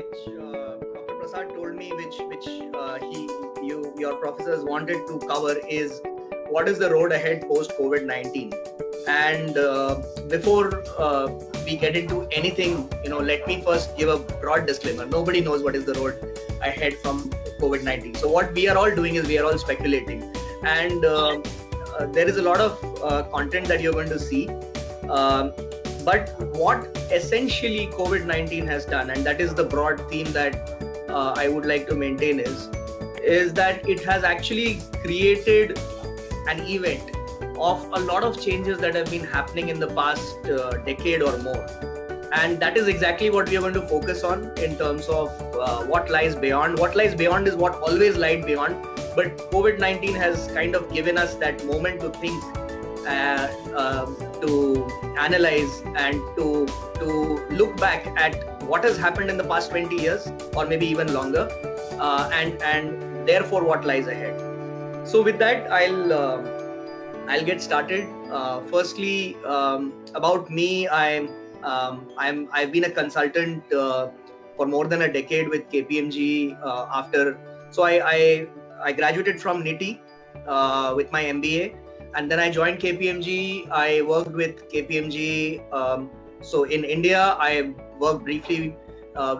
which Dr. Prasad told me, which your professors wanted to cover is what is the road ahead post COVID-19. And before we get into anything, let me first give a broad disclaimer. Nobody knows what is the road ahead from COVID-19. So what we are all doing is we are all speculating, and there is a lot of content that you're going to see. But what essentially COVID-19 has done, and that is the broad theme that I would like to maintain, is that it has actually created an event of a lot of changes that have been happening in the past decade or more. And that is exactly what we are going to focus on in terms of what lies beyond. What lies beyond is what always lied beyond. But COVID-19 has kind of given us that moment to think, to analyze, and to look back at what has happened in the past 20 years or maybe even longer, and therefore what lies ahead. So with that, I'll get started. Firstly, about me, I've been a consultant for more than a decade with KPMG. So I graduated from NITI with my MBA, and then I joined KPMG. I worked with KPMG. So in India, I worked briefly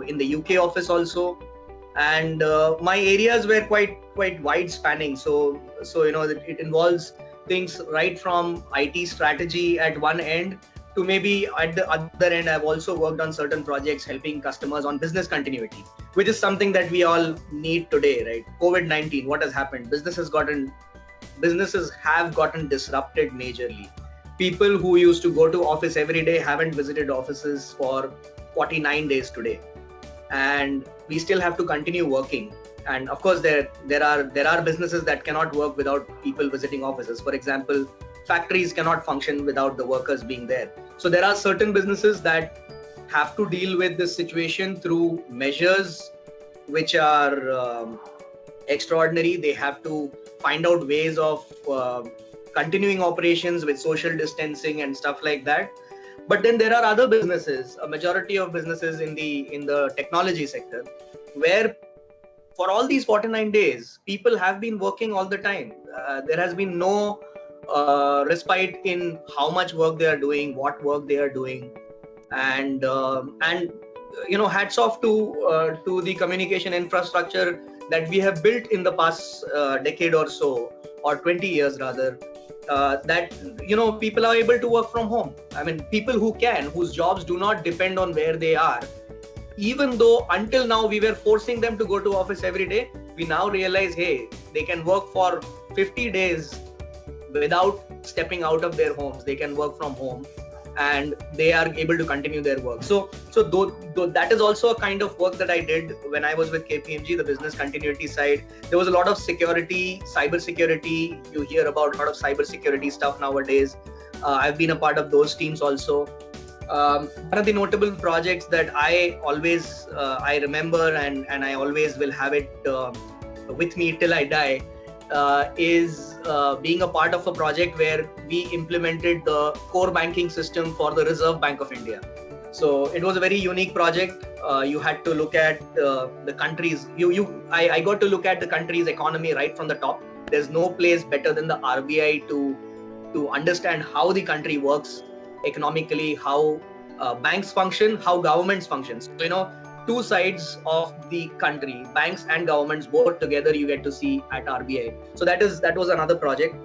in the UK office also, and my areas were quite wide spanning. So it involves things right from IT strategy at one end to maybe at the other end. I've also worked on certain projects helping customers on business continuity, which is something that we all need today, right? COVID-19, what has happened? Businesses have gotten disrupted majorly. People who used to go to office every day haven't visited offices for 49 days today, and we still have to continue working. And of course, there are businesses that cannot work without people visiting offices. For example, factories cannot function without the workers being there. So there are certain businesses that have to deal with this situation through measures which are extraordinary. They have to find out ways of continuing operations with social distancing and stuff like that. But then there are other businesses, a majority of businesses in the technology sector, where for all these 49 days, people have been working all the time. There has been no respite in how much work they are doing, what work they are doing, and hats off to the communication infrastructure that we have built in the past decade or so, or 20 years rather. That people are able to work from home. I mean, people whose jobs do not depend on where they are. Even though until now we were forcing them to go to office every day, we now realize, hey, they can work for 50 days without stepping out of their homes. They can work from home, and they are able to continue their work. So though that is also a kind of work that I did when I was with KPMG, the business continuity side. There was a lot of security, cyber security. You hear about a lot of cyber security stuff nowadays. I've been a part of those teams also. One of the notable projects that I always I remember, and I always will have it with me till I die, is being a part of a project where we implemented the core banking system for the Reserve Bank of India. So it was a very unique project. You had to look at the country's. I got to look at the country's economy right from the top. There's no place better than the RBI to understand how the country works economically, how banks function, how governments function. So, two sides of the country, banks and governments, both together you get to see at RBI. So that was another project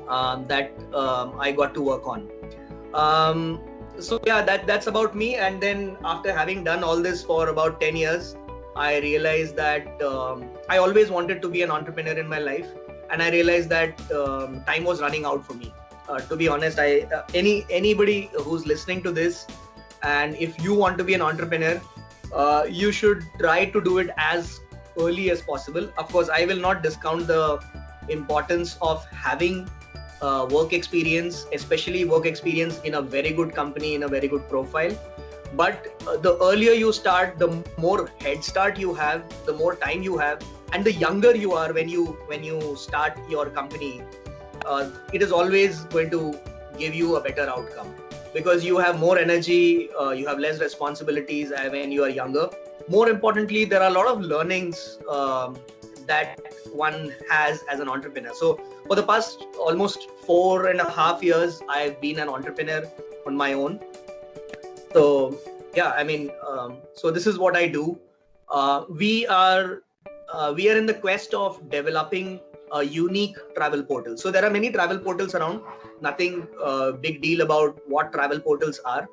that I got to work on. So yeah, that's about me. And then after having done all this for about 10 years, I realized that I always wanted to be an entrepreneur in my life, and I realized that time was running out for me. To be honest, anybody who's listening to this, and if you want to be an entrepreneur, you should try to do it as early as possible. Of course, I will not discount the importance of having work experience, especially work experience in a very good company, in a very good profile. But the earlier you start, the more head start you have, the more time you have, and the younger you are when you start your company, it is always going to give you a better outcome, because you have more energy, you have less responsibilities when you are younger. more importantly, there are a lot of learnings that one has as an entrepreneur. So for the past almost 4.5 years, I've been an entrepreneur on my own. So yeah, I mean, so this is what I do. We are in the quest of developing a unique travel portal. So there are many travel portals around. Nothing big deal about what travel portals are.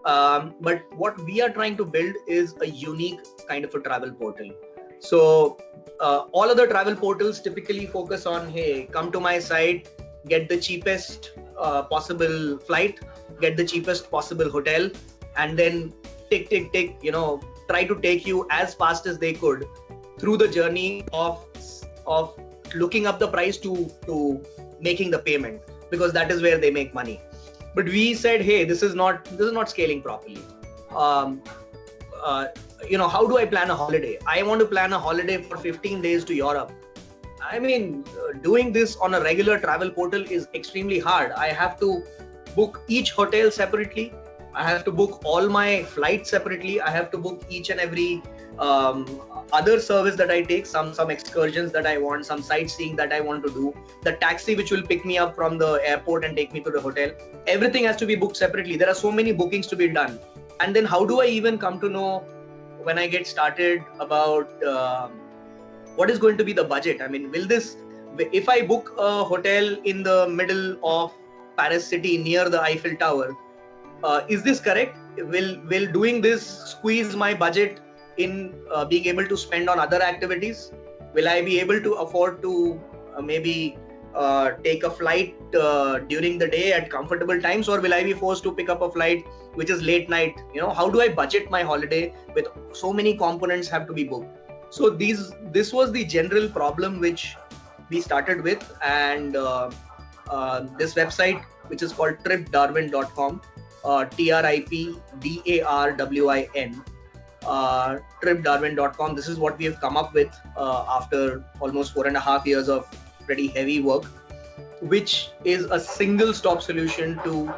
But what we are trying to build is a unique kind of a travel portal. So all other travel portals typically focus on, hey, come to my site, get the cheapest possible flight, get the cheapest possible hotel, and then tick, try to take you as fast as they could through the journey of looking up the price to making the payment, because that is where they make money. But we said, hey, this is not scaling properly. How do I plan a holiday? I want to plan a holiday for 15 days to Europe. I mean, doing this on a regular travel portal is extremely hard. I have to book each hotel separately. I have to book all my flights separately. I have to book each and every other service that I take, some excursions that I want, some sightseeing that I want to do, the taxi which will pick me up from the airport and take me to the hotel. Everything has to be booked separately. There are so many bookings to be done. And then how do I even come to know when I get started about what is going to be the budget? I mean, if I book a hotel in the middle of Paris city near the Eiffel Tower, is this correct? Will doing this squeeze my budget in being able to spend on other activities? Will I be able to afford to maybe take a flight during the day at comfortable times, or will I be forced to pick up a flight which is late night? How do I budget my holiday with so many components have to be booked? So this was the general problem which we started with, and this website, which is called tripdarwin.com, TRIPDARWIN, tripdarwin.com. This is what we have come up with after almost 4.5 years of pretty heavy work, which is a single stop solution to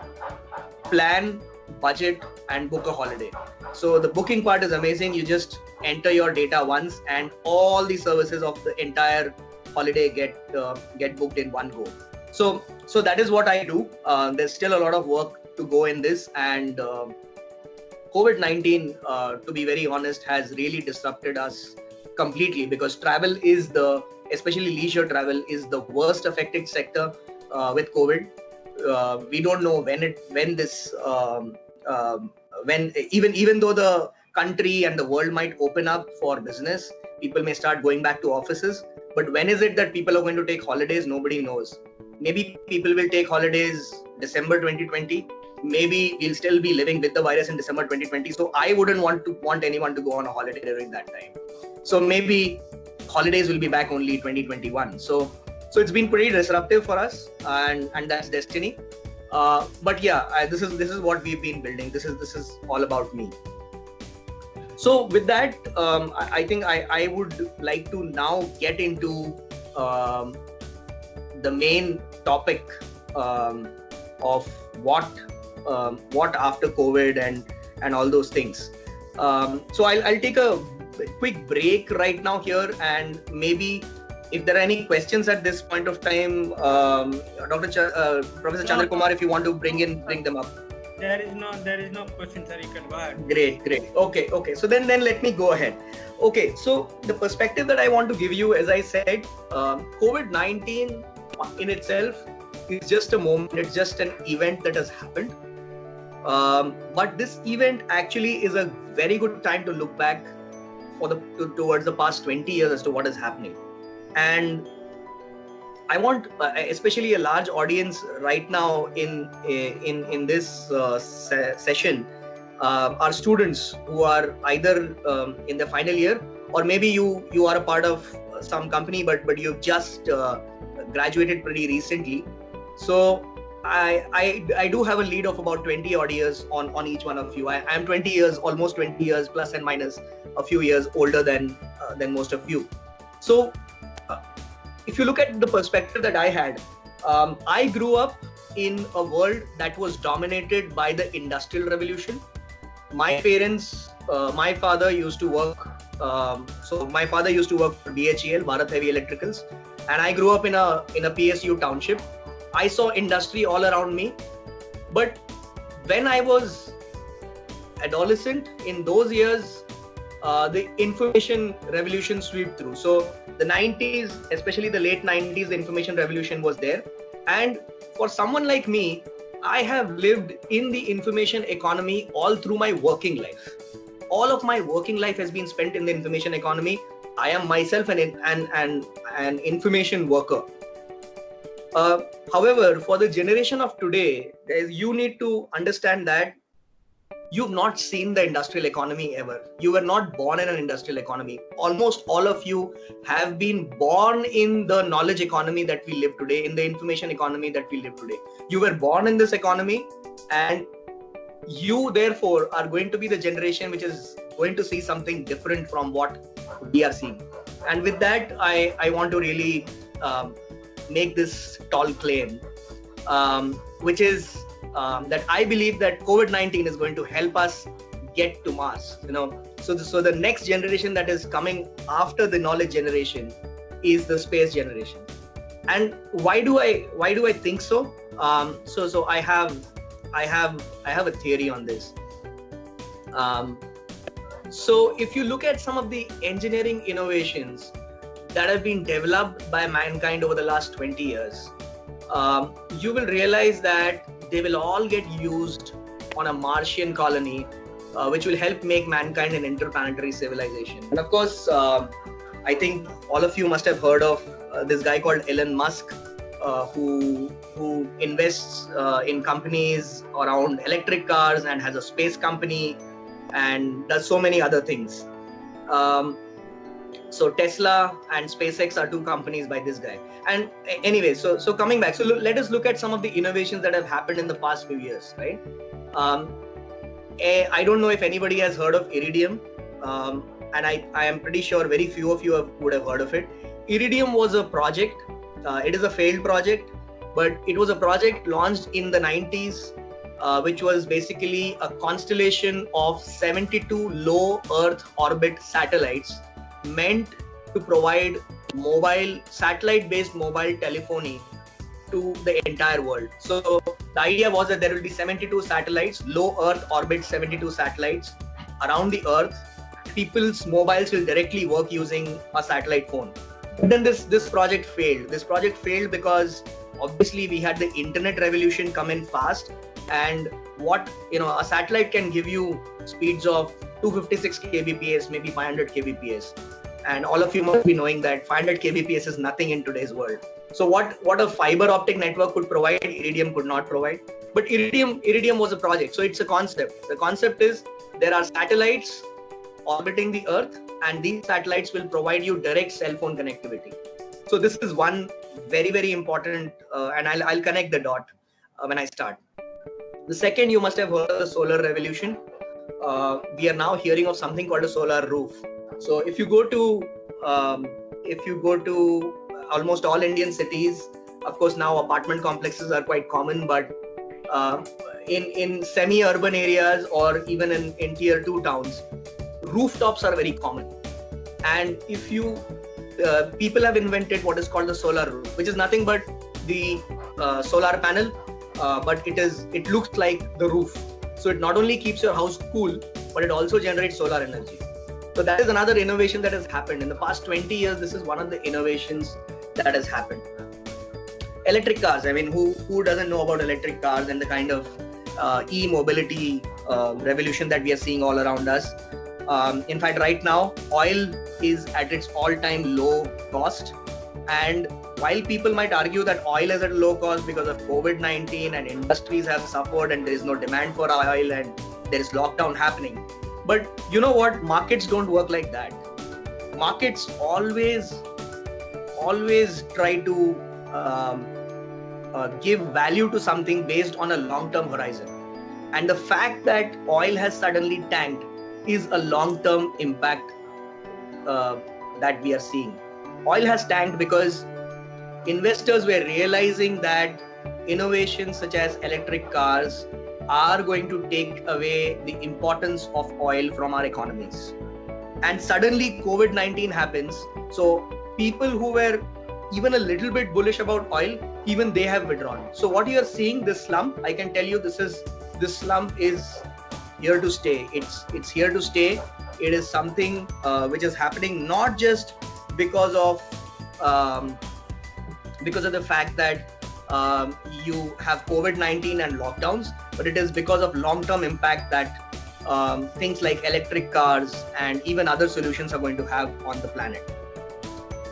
plan, budget, and book a holiday. So the booking part is amazing. You just enter your data once and all the services of the entire holiday get booked in one go. So that is what I do. There's still a lot of work to go in this, and COVID-19, to be very honest, has really disrupted us completely, because travel is especially leisure travel is the worst affected sector with COVID. We don't know when even though the country and the world might open up for business, people may start going back to offices. But when is it that people are going to take holidays? Nobody knows. Maybe people will take holidays December 2020. Maybe we'll still be living with the virus in December 2020. So I wouldn't want anyone to go on a holiday during that time. So maybe holidays will be back only 2021. So it's been pretty disruptive for us, and that's destiny. But yeah, this is what we've been building. This is all about me. So with that, I think I would like to now get into the main topic of what after COVID and all those things. So I'll take a quick break right now here, and maybe if there are any questions at this point of time, Professor Chandra Kumar, if you want to bring them up. There is no question, sir. You can go ahead. Great. Okay. So then let me go ahead. Okay. So the perspective that I want to give you, as I said, COVID-19 in itself is just a moment. It's just an event that has happened. But this event actually is a very good time to look back towards the past 20 years as to what is happening. And I want, especially a large audience right now in this session, are students who are either in the final year, or maybe you are a part of some company, but you've just graduated pretty recently. So I do have a lead of about 20 odd years on each one of you. I am 20 years, almost 20 years, plus and minus a few years older than most of you. So if you look at the perspective that I had, I grew up in a world that was dominated by the Industrial Revolution. My parents my father used to work. So my father used to work for BHEL, Bharat Heavy Electricals, and I grew up in a PSU township. I saw industry all around me, but when I was adolescent, in those years, the information revolution swept through. So the 90s, especially the late 90s, the information revolution was there. And for someone like me, I have lived in the information economy all through my working life. All of my working life has been spent in the information economy. I am myself an information worker. However, for the generation of today, you need to understand that you've not seen the industrial economy ever. You were not born in an industrial economy. Almost all of you have been born in the knowledge economy that we live today, in the information economy that we live today. You were born in this economy, and you therefore are going to be the generation which is going to see something different from what we are seeing. And with that, I want to really make this tall claim, which is that I believe that COVID-19 is going to help us get to Mars. So the next generation that is coming after the knowledge generation is the space generation. And why do I think so? So I have a theory on this. So if you look at some of the engineering innovations that have been developed by mankind over the last 20 years, you will realize that they will all get used on a Martian colony, which will help make mankind an interplanetary civilization. And of course, I think all of you must have heard of this guy called Elon Musk, who invests in companies around electric cars and has a space company and does so many other things. So Tesla and SpaceX are two companies by this guy. And anyway, so coming back, so let us look at some of the innovations that have happened in the past few years, right? I don't know if anybody has heard of Iridium, and I am pretty sure very few of you would have heard of it. Iridium was a project. It is a failed project, but it was a project launched in the 90s, which was basically a constellation of 72 low Earth orbit satellites meant to provide satellite-based mobile telephony to the entire world. So the idea was that there will be 72 satellites, low Earth orbit 72 satellites around the Earth. People's mobiles will directly work using a satellite phone. But then this project failed. This project failed because obviously we had the internet revolution come in fast, and a satellite can give you speeds of 256 kbps, maybe 500 kbps. And all of you must be knowing that 500 kbps is nothing in today's world. So what a fiber optic network could provide, Iridium could not provide. But Iridium was a project, so it's a concept. The concept is there are satellites orbiting the Earth, and these satellites will provide you direct cell phone connectivity. So this is one very, very important, and I'll connect the dot when I start. The second, you must have heard of the solar revolution. We are now hearing of something called a solar roof. So if you go to almost all Indian cities, of course now apartment complexes are quite common, but in semi-urban areas or even in tier 2 towns, rooftops are very common. And if people have invented what is called the solar roof, which is nothing but the solar panel, but it looks like the roof. So it not only keeps your house cool, but it also generates solar energy. So that is another innovation that has happened. In the past 20 years, this is one of the innovations that has happened. Electric cars, I mean, who doesn't know about electric cars and the kind of e-mobility revolution that we are seeing all around us. In fact, right now, oil is at its all-time low cost. And while people might argue that oil is at a low cost because of COVID-19 and industries have suffered and there is no demand for oil and there is lockdown happening. But you know what? Markets don't work like that. Markets always try to give value to something based on a long-term horizon. And the fact that oil has suddenly tanked is a long-term impact that we are seeing. Oil has tanked because investors were realizing that innovations such as electric cars are going to take away the importance of oil from our economies. And suddenly COVID-19 happens. So people who were even a little bit bullish about oil, even they have withdrawn. So what you are seeing, this slump, I can tell you this slump is here to stay. It's here to stay. It is something which is happening not just because of the fact that you have COVID-19 and lockdowns, but it is because of long-term impact that things like electric cars and even other solutions are going to have on the planet.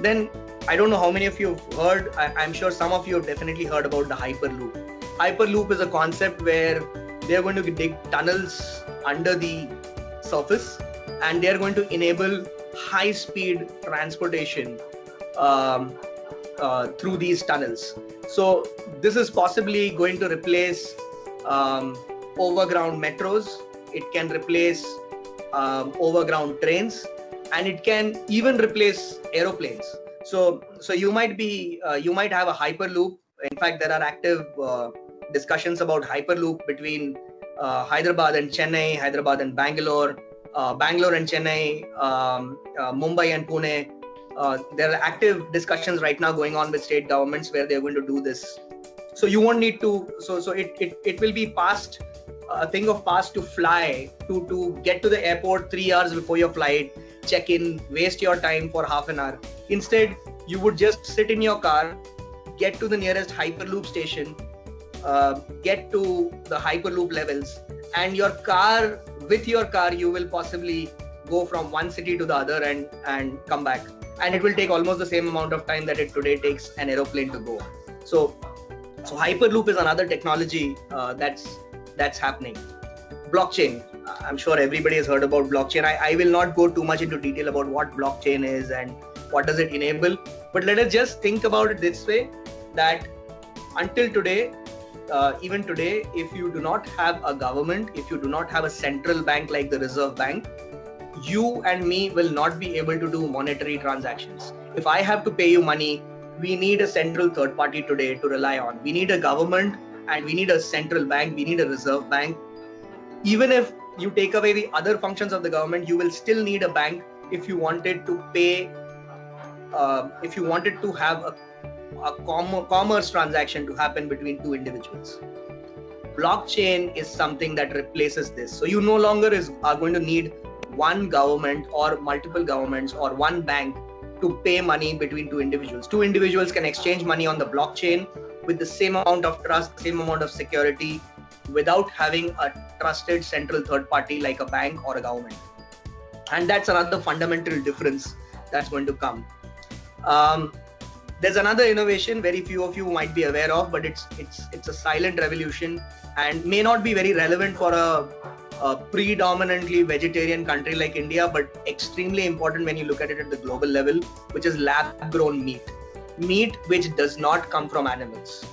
Then I don't know how many of you have heard, I'm sure some of you have definitely heard about the Hyperloop. Hyperloop is a concept where they're going to dig tunnels under the surface and they're going to enable high-speed transportation through these tunnels. So this is possibly going to replace overground metros. It can replace overground trains, and it can even replace aeroplanes. So you might have a Hyperloop. In fact, there are active discussions about Hyperloop between Hyderabad and Chennai, Hyderabad and Bangalore, Bangalore and Chennai, Mumbai and Pune. There are active discussions right now going on with state governments where they're going to do this. So you won't need to. So it will be a thing of past to fly to get to the airport 3 hours before your flight, check in, waste your time for half an hour. Instead, you would just sit in your car, get to the nearest Hyperloop station, get to the Hyperloop levels, and with your car, you will possibly go from one city to the other and come back. And it will take almost the same amount of time that it today takes an aeroplane to go. So Hyperloop is another technology that's happening. Blockchain. I'm sure everybody has heard about blockchain. I will not go too much into detail about what blockchain is and what does it enable. But let us just think about it this way, that until today, even today, if you do not have a government, if you do not have a central bank like the Reserve Bank, you and me will not be able to do monetary transactions. If I have to pay you money, we need a central third party today to rely on. We need a government and we need a central bank, we need a Reserve Bank. Even if you take away the other functions of the government, you will still need a bank if you wanted to pay, if you wanted to have a commerce transaction to happen between two individuals. Blockchain is something that replaces this. So you no longer are going to need one government or multiple governments or one bank to pay money between two individuals. Two individuals can exchange money on the blockchain with the same amount of trust, same amount of security, without having a trusted central third party like a bank or a government. And that's another fundamental difference that's going to come. There's another innovation very few of you might be aware of, but it's a silent revolution and may not be very relevant for a predominantly vegetarian country like India, but extremely important when you look at it at the global level, which is lab-grown meat. Meat which does not come from animals.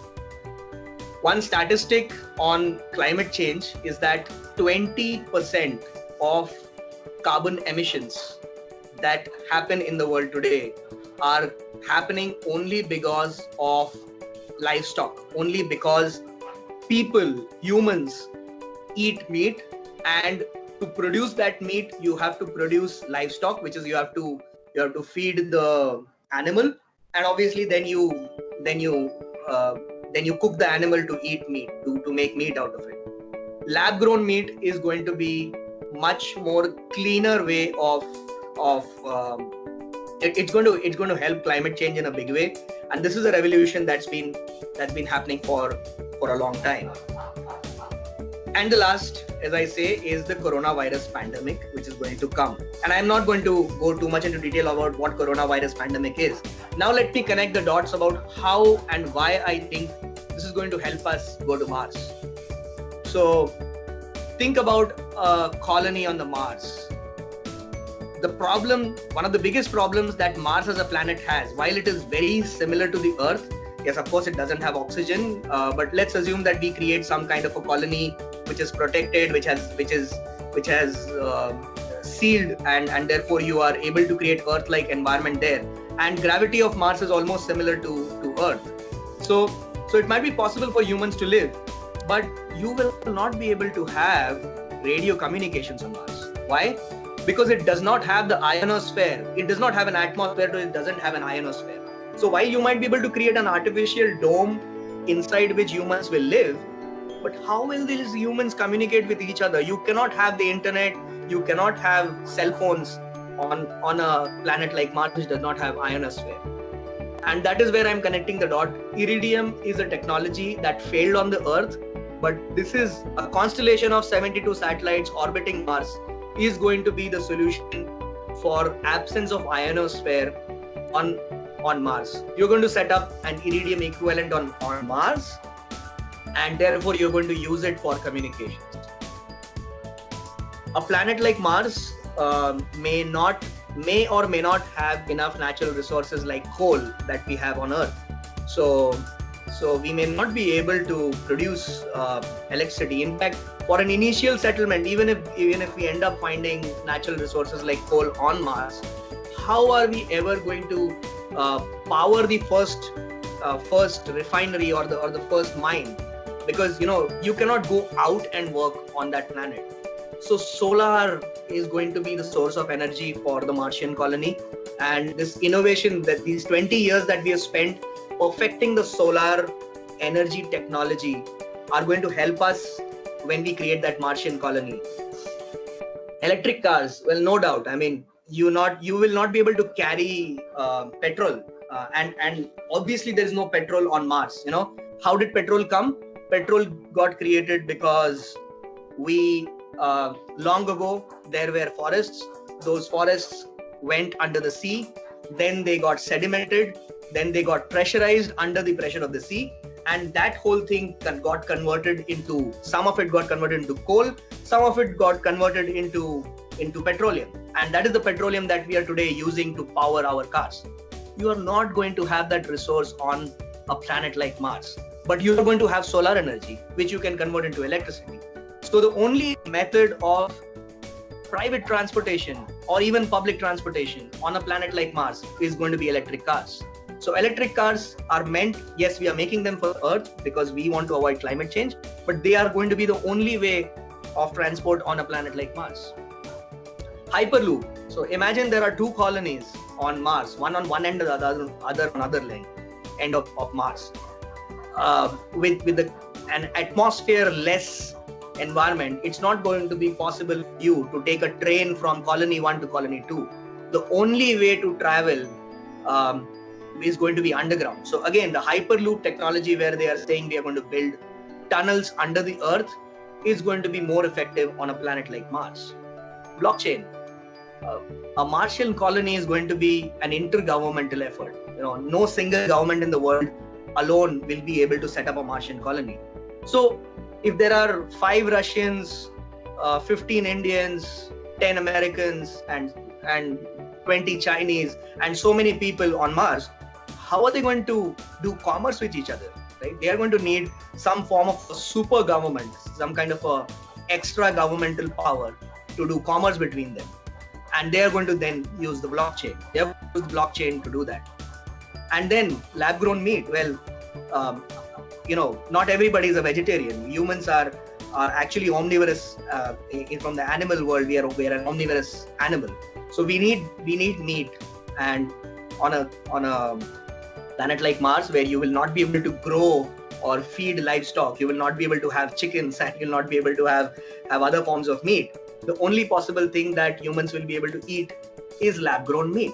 One statistic on climate change is that 20% of carbon emissions that happen in the world today are happening only because of livestock, only because humans eat meat, and to produce that meat you have to produce livestock, which is you have to feed the animal, and obviously then you cook the animal to eat meat, to make meat out of it. Lab grown meat is going to be much more cleaner way of it's going to help climate change in a big way, and this is a revolution that's been happening for a long time. And the last, as I say, is the coronavirus pandemic, which is going to come. And I'm not going to go too much into detail about what coronavirus pandemic is. Now let me connect the dots about how and why I think this is going to help us go to Mars. So think about a colony on the Mars. One of the biggest problems that Mars as a planet has, while it is very similar to the Earth, yes, of course it doesn't have oxygen, but let's assume that we create some kind of a colony which is protected, which has sealed, and therefore you are able to create Earth-like environment there. And gravity of Mars is almost similar to Earth. So it might be possible for humans to live, but you will not be able to have radio communications on Mars. Why? Because it does not have the ionosphere. It does not have an atmosphere, it doesn't have an ionosphere. So while you might be able to create an artificial dome inside which humans will live, but how will these humans communicate with each other? You cannot have the internet, you cannot have cell phones on a planet like Mars which does not have ionosphere. And that is where I'm connecting the dot. Iridium is a technology that failed on the Earth, but this is a constellation of 72 satellites orbiting Mars is going to be the solution for absence of ionosphere on Mars. You're going to set up an iridium equivalent on Mars, and therefore you're going to use it for communications. A planet like Mars may or may not have enough natural resources like coal that we have on Earth. So we may not be able to produce electricity. In fact, for an initial settlement, even if we end up finding natural resources like coal on Mars, how are we ever going to power the first refinery or the first mine? Because you cannot go out and work on that planet. So solar is going to be the source of energy for the Martian colony, and this innovation, that these 20 years that we have spent perfecting the solar energy technology, are going to help us when we create that Martian colony. Electric cars, well, no doubt. I mean, you will not be able to carry petrol, and obviously there is no petrol on Mars. How did petrol come? Petrol got created because long ago there were forests. Those forests went under the sea, then they got sedimented, then they got pressurized under the pressure of the sea, and that whole thing got converted into, some of it got converted into coal, some of it got converted into petroleum, and that is the petroleum that we are today using to power our cars. You are not going to have that resource on a planet like Mars, but you are going to have solar energy, which you can convert into electricity. So the only method of private transportation or even public transportation on a planet like Mars is going to be electric cars. So electric cars are meant, yes, we are making them for Earth because we want to avoid climate change, but they are going to be the only way of transport on a planet like Mars. Hyperloop. So imagine there are two colonies on Mars, one on one end and the other on other end of Mars. With an atmosphere-less environment, it's not going to be possible for you to take a train from colony 1 to colony 2. The only way to travel is going to be underground. So again, the Hyperloop technology, where they are saying we are going to build tunnels under the Earth, is going to be more effective on a planet like Mars. Blockchain. A Martian colony is going to be an intergovernmental effort. No single government in the world alone will be able to set up a Martian colony. So if there are 5 Russians, 15 Indians, 10 Americans, and 20 Chinese, and so many people on Mars, how are they going to do commerce with each other? Right? They are going to need some form of a super government, some kind of a extra governmental power to do commerce between them. And they are going to then use the blockchain. They have to use the blockchain to do that. And then lab-grown meat. Well, not everybody is a vegetarian. Humans are actually omnivorous. From the animal world, we are an omnivorous animal. So we need meat. And on a planet like Mars, where you will not be able to grow or feed livestock, you will not be able to have chickens, and you'll not be able to have other forms of meat. The only possible thing that humans will be able to eat is lab-grown meat.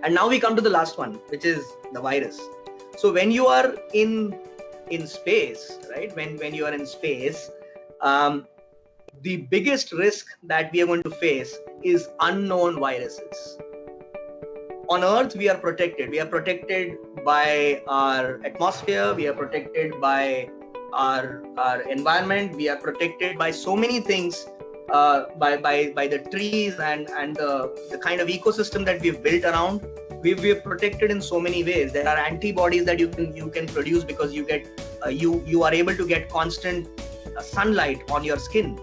And now we come to the last one, which is the virus. So when you are in space, right? When you are in space, the biggest risk that we are going to face is unknown viruses. On Earth, we are protected. We are protected by our atmosphere. We are protected by our environment. We are protected by so many things, by the trees and the kind of ecosystem that we've built around. We are protected in so many ways. There are antibodies that you can produce because you are able to get constant sunlight on your skin.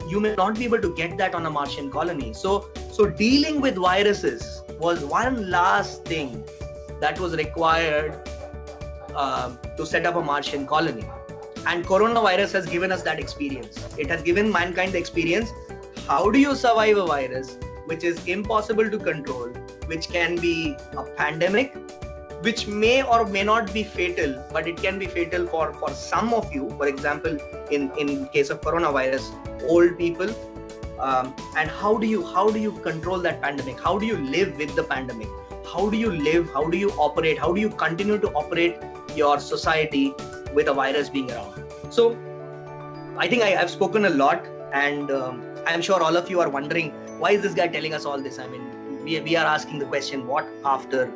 You may not be able to get that on a Martian colony. So dealing with viruses was one last thing that was required to set up a Martian colony. And coronavirus has given us that experience. It has given mankind the experience. How do you survive a virus which is impossible to control, which can be a pandemic, which may or may not be fatal, but it can be fatal for some of you. For example, in case of coronavirus, old people. And how do you control that pandemic? How do you live with the pandemic? How do you live? How do you operate? How do you continue to operate your society with a virus being around? So I think I've spoken a lot, and I'm sure all of you are wondering, why is this guy telling us all this? I mean, we are asking the question, what after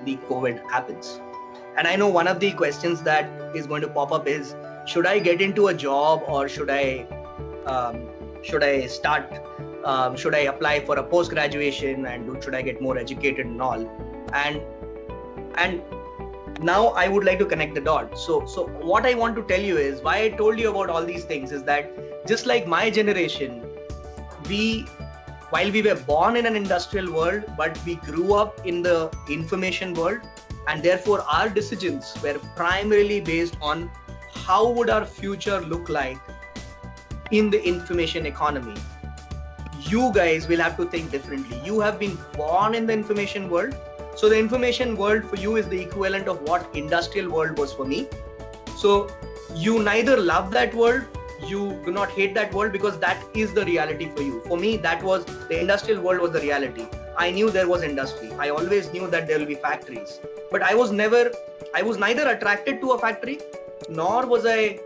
the COVID happens? And I know one of the questions that is going to pop up is, should I get into a job, or should I apply for a post-graduation, and should I get more educated and all? And now I would like to connect the dots. So what I want to tell you is, why I told you about all these things is that, just like my generation, while we were born in an industrial world, but we grew up in the information world, and therefore our decisions were primarily based on how would our future look like in the information economy. You guys will have to think differently. You have been born in the information world. So the information world for you is the equivalent of what industrial world was for me. So you neither love that world, you do not hate that world, because that is the reality for you. For me, that was the industrial world was the reality. I knew there was industry. I always knew that there will be factories, but I was neither attracted to a factory, nor was I,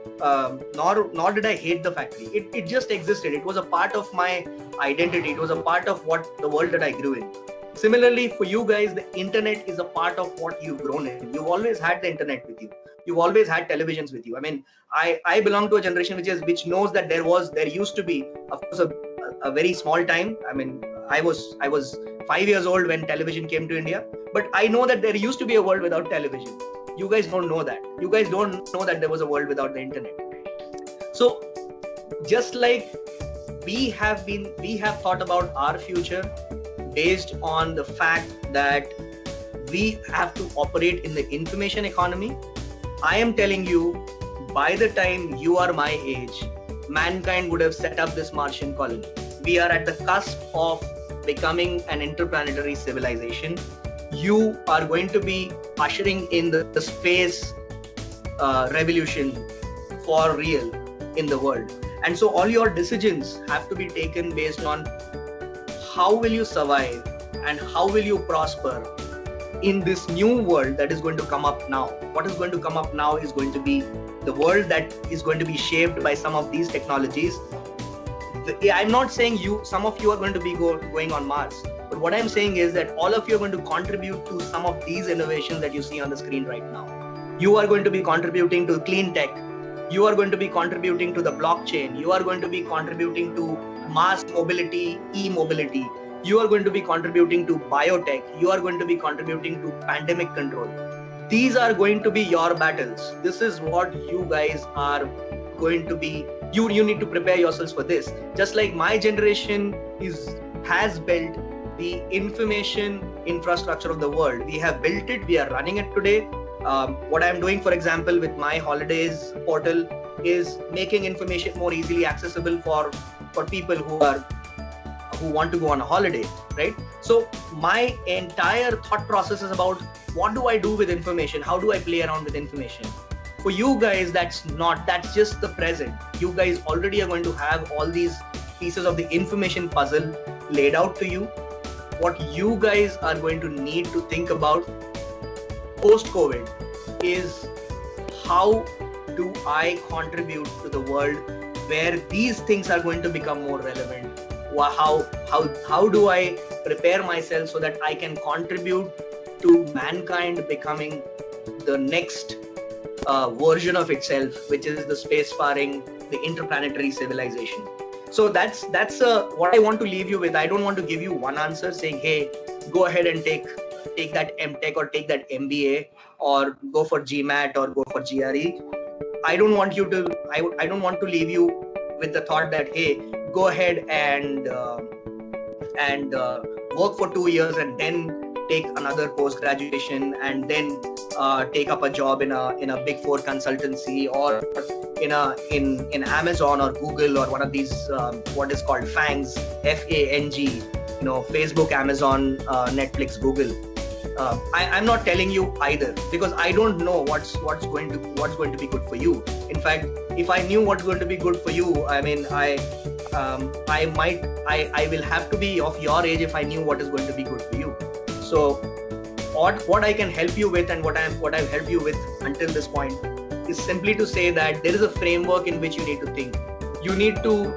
nor did I hate the factory. It just existed. It was a part of my identity. It was a part of the world that I grew in. Similarly, for you guys, the internet is a part of what you've grown in. You've always had the internet with you. You've always had televisions with you. I mean, I belong to a generation which knows that there used to be, of course, a very small time. I mean, I was 5 years old when television came to India, but I know that there used to be a world without television. You guys don't know that. You guys don't know that there was a world without the internet. So just like we have thought about our future based on the fact that we have to operate in the information economy, I am telling you, by the time you are my age, mankind would have set up this Martian colony. We are at the cusp of becoming an interplanetary civilization. You are going to be ushering in the space revolution for real in the world. And so all your decisions have to be taken based on how will you survive and how will you prosper in this new world that is going to come up now. What is going to come up now is going to be the world that is going to be shaped by some of these technologies. I'm not saying some of you are going to be going on Mars, but what I'm saying is that all of you are going to contribute to some of these innovations that you see on the screen right now. You are going to be contributing to clean tech. You are going to be contributing to the blockchain. You are going to be contributing to mass mobility, e-mobility. You are going to be contributing to biotech. You are going to be contributing to pandemic control. These are going to be your battles. This is what you guys are going to be. You need to prepare yourselves for this. Just like my generation has built the information infrastructure of the world. We have built it. We are running it today. What I'm doing, for example, with my holidays portal is making information more easily accessible for people who want to go on a holiday, right? So my entire thought process is about, what do I do with information? How do I play around with information? For you guys, that's just the present. You guys already are going to have all these pieces of the information puzzle laid out to you. What you guys are going to need to think about post-COVID is, how do I contribute to the world where these things are going to become more relevant? How do I prepare myself so that I can contribute to mankind becoming the next version of itself, which is the spacefaring, the interplanetary civilization? So that's what I want to leave you with. I don't want to give you one answer saying, hey, go ahead and take that MTech or take that MBA or go for GMAT or go for GRE. I don't want to leave you with the thought that, hey, go ahead and work for 2 years and then take another post-graduation and then take up a job in a big four consultancy or in Amazon or Google or one of these what is called FANGs, FANG, Facebook, Amazon, Netflix, Google. I'm not telling you either because I don't know what's going to be good for you. In fact, if I knew what's going to be good for you, I mean, I will have to be of your age if I knew what is going to be good for you. So what I can help you with and what I've helped you with until this point is simply to say that there is a framework in which you need to think. You need to,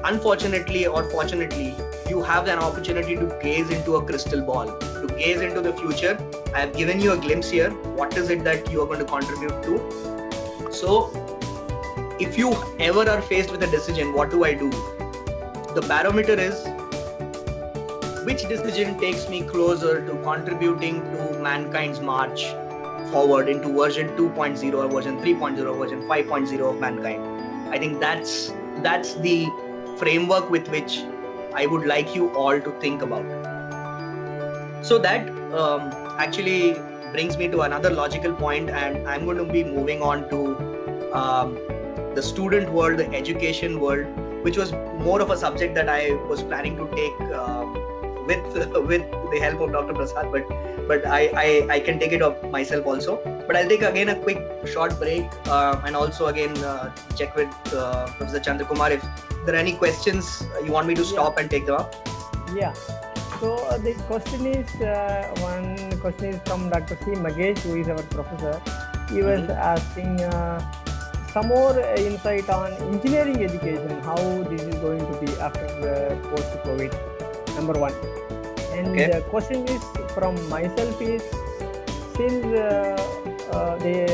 unfortunately or fortunately, you have an opportunity to gaze into a crystal ball, to gaze into the future. I have given you a glimpse here. What is it that you are going to contribute to? So if you ever are faced with a decision, what do I do? The barometer is which decision takes me closer to contributing to mankind's march forward into version 2.0 or version 3.0 or version 5.0 of mankind. I think that's the framework with which I would like you all to think about. So that actually brings me to another logical point, and I'm going to be moving on to the student world, the education world, which was more of a subject that I was planning to take with the help of Dr. Prasad, but I can take it up myself also. But I'll take again a quick short break and also again check with Professor Chandrakumar if there are any questions you want me to stop and take them up. Yeah. So the question is, one question is from Dr. C. Magesh, who is our professor. He was asking some more insight on engineering education, how this is going to be after post-COVID, number one. And the question is from myself is, since the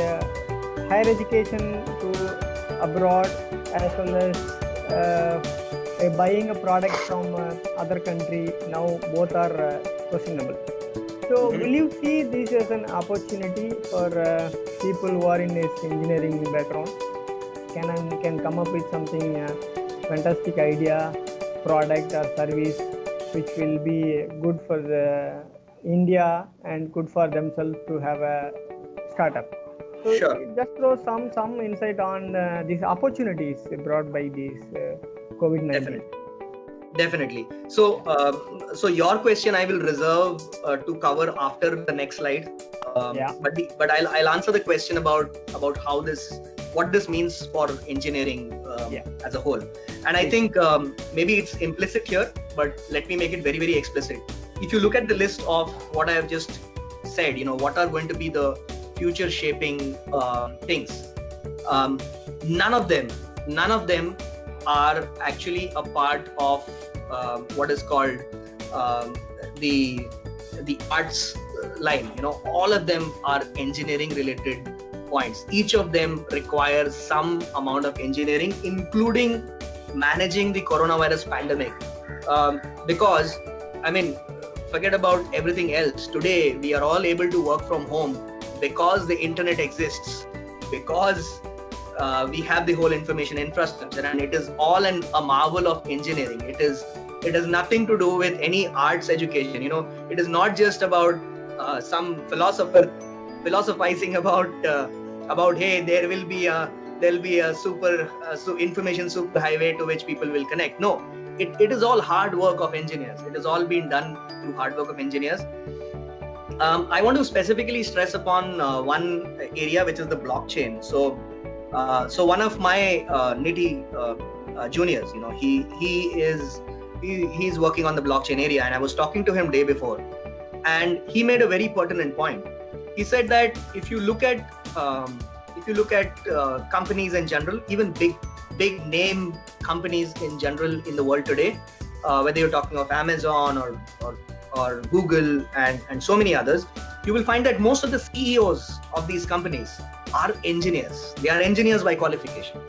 higher education to abroad as well as buying a product from other country, now both are questionable. So will you see this as an opportunity for people who are in this engineering background, can come up with something fantastic idea, product or service which will be good for India and good for themselves to have a startup? So sure. Just throw some insight on these opportunities brought by this COVID-19. Definitely. So your question I will reserve to cover after the next slide. But I'll answer the question about how what this means for engineering as a whole. And I think maybe it's implicit here, but let me make it very, very explicit. If you look at the list of what I have just said, what are going to be the future shaping things, none of them are actually a part of what is called the arts line. All of them are engineering related points. Each of them requires some amount of engineering, including managing the coronavirus pandemic. Because, I mean, forget about everything else. Today, we are all able to work from home because the internet exists, because we have the whole information infrastructure, and it is all a marvel of engineering. It has nothing to do with any arts education. It is not just about some philosopher philosophizing about hey, there will be a super information super highway to which people will connect. No, it is all hard work of engineers. It has all been done through hard work of engineers. I want to specifically stress upon one area, which is the blockchain. So one of my NITI juniors, he's working on the blockchain area, and I was talking to him day before, and he made a very pertinent point. He said that if you look at companies in general, even big name companies in general in the world today, whether you're talking of Amazon or Google and so many others, you will find that most of the CEOs of these companies are engineers. They are engineers by qualification.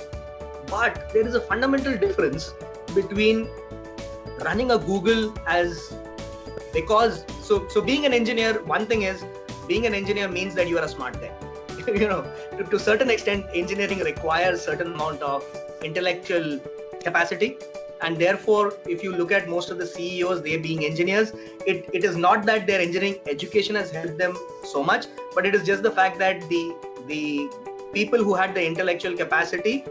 But there is a fundamental difference between running a Google so being an engineer, one thing is, being an engineer means that you are a smart guy. To a certain extent, engineering requires certain amount of intellectual capacity, and therefore if you look at most of the CEOs, they being engineers, it is not that their engineering education has helped them so much, but it is just the fact that the people who had the intellectual capacity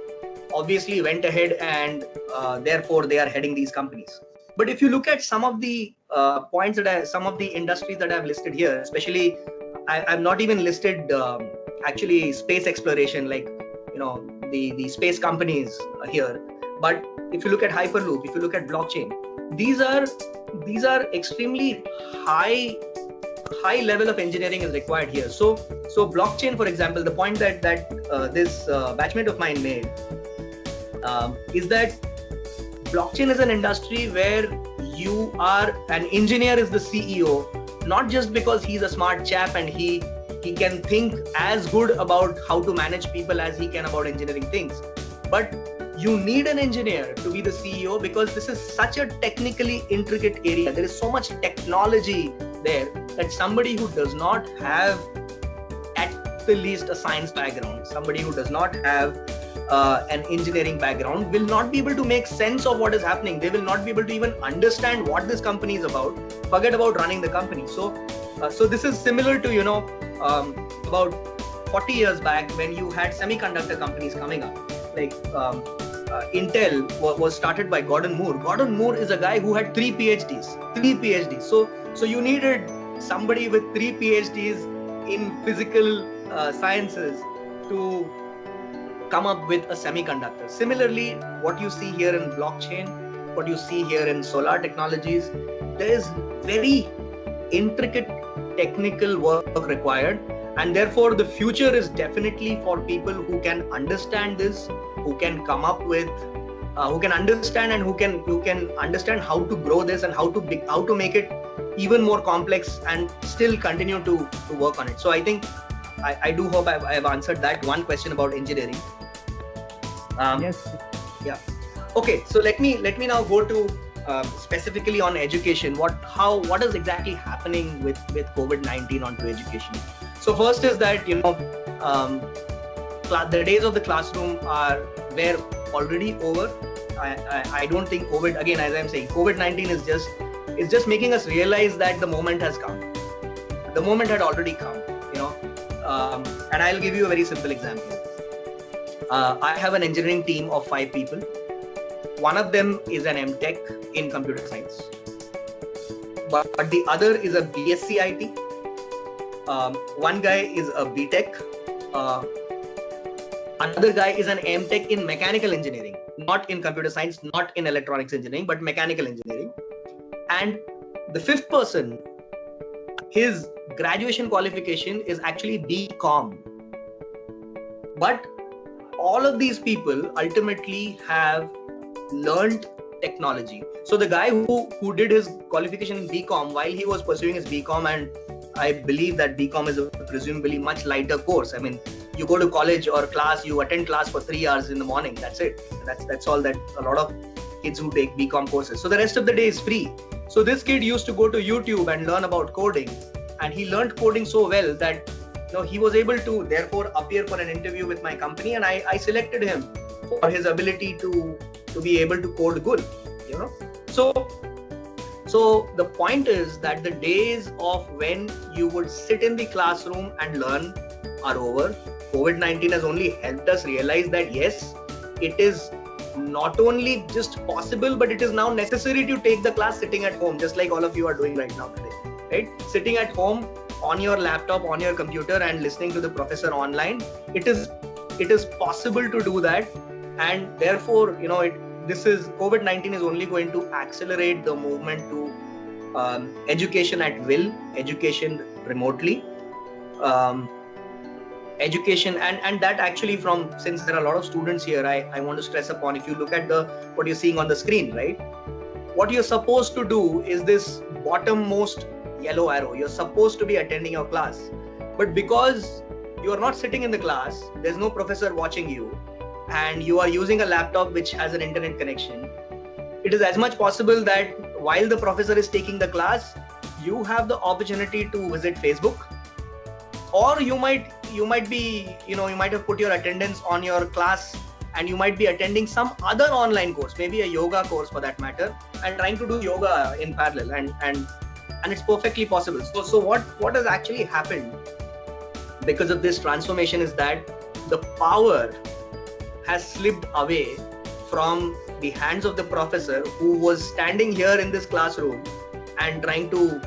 obviously went ahead, and therefore they are heading these companies. But if you look at some of the points some of the industries that I've listed here, especially I've not even listed actually space exploration, like the space companies here. But if you look at Hyperloop, if you look at blockchain, these are extremely high level of engineering is required here. So blockchain, for example, the point that this batchmate of mine made is that blockchain is an industry where you are an engineer is the CEO, not just because he's a smart chap and he can think as good about how to manage people as he can about engineering things, but you need an engineer to be the CEO because this is such a technically intricate area. There is so much technology there that somebody who does not have at the least a science background, somebody who does not have an engineering background will not be able to make sense of what is happening. They will not be able to even understand what this company is about. Forget about running the company. So this is similar to about 40 years back when you had semiconductor companies coming up. Like Intel was started by Gordon Moore. Gordon Moore is a guy who had 3 PhDs. So you needed somebody with 3 PhDs in physical sciences to come up with a semiconductor. Similarly, what you see here in blockchain, what you see here in solar technologies, there is very intricate technical work required, and therefore the future is definitely for people who can understand this, who can come up with, who can understand and who can understand how to grow this and how to make it even more complex and still continue to work on it. So I think I do hope I have answered that one question about engineering. Yes. Yeah. Okay. So let me now go to specifically on education. What is exactly happening with COVID-19 onto education? So first is that the days of the classroom were already over. I don't think COVID, again, as I'm saying, COVID-19 is just making us realize that the moment has come. The moment had already come, and I'll give you a very simple example. I have an engineering team of 5 people. One of them is an MTech in computer science, but the other is a BSc IT. One guy is a BTech. Another guy is an MTech in mechanical engineering, not in computer science, not in electronics engineering, but mechanical engineering. And the 5th person, his graduation qualification is actually BCom. But all of these people ultimately have learned technology. So the guy who did his qualification in BCom while he was pursuing his BCom, and I believe that BCom is a presumably much lighter course. I mean, you go to college or class, you attend class for 3 hours in the morning. That's it. That's all that a lot of kids who take BCom courses. So the rest of the day is free. So this kid used to go to YouTube and learn about coding, and he learned coding so well that he was able to therefore appear for an interview with my company, and I selected him for his ability to be able to code good. So the point is that the days of when you would sit in the classroom and learn are over. COVID-19 has only helped us realize that yes, it is not only just possible, but it is now necessary to take the class sitting at home, just like all of you are doing right now today, right? Sitting at home on your laptop, on your computer, and listening to the professor online. It is possible to do that, and therefore, COVID-19 is only going to accelerate the movement to education at will, education remotely, education, and that actually since there are a lot of students here, I want to stress upon, if you look at what you're seeing on the screen, right? What you're supposed to do is this bottommost yellow arrow. You're supposed to be attending your class, but because you are not sitting in the class, there's no professor watching you, and you are using a laptop which has an internet connection, it is as much possible that while the professor is taking the class, you have the opportunity to visit Facebook, or you might have put your attendance on your class and you might be attending some other online course, maybe a yoga course for that matter, and trying to do yoga in parallel, and it's perfectly possible. So what has actually happened because of this transformation is that the power has slipped away from the hands of the professor who was standing here in this classroom and trying to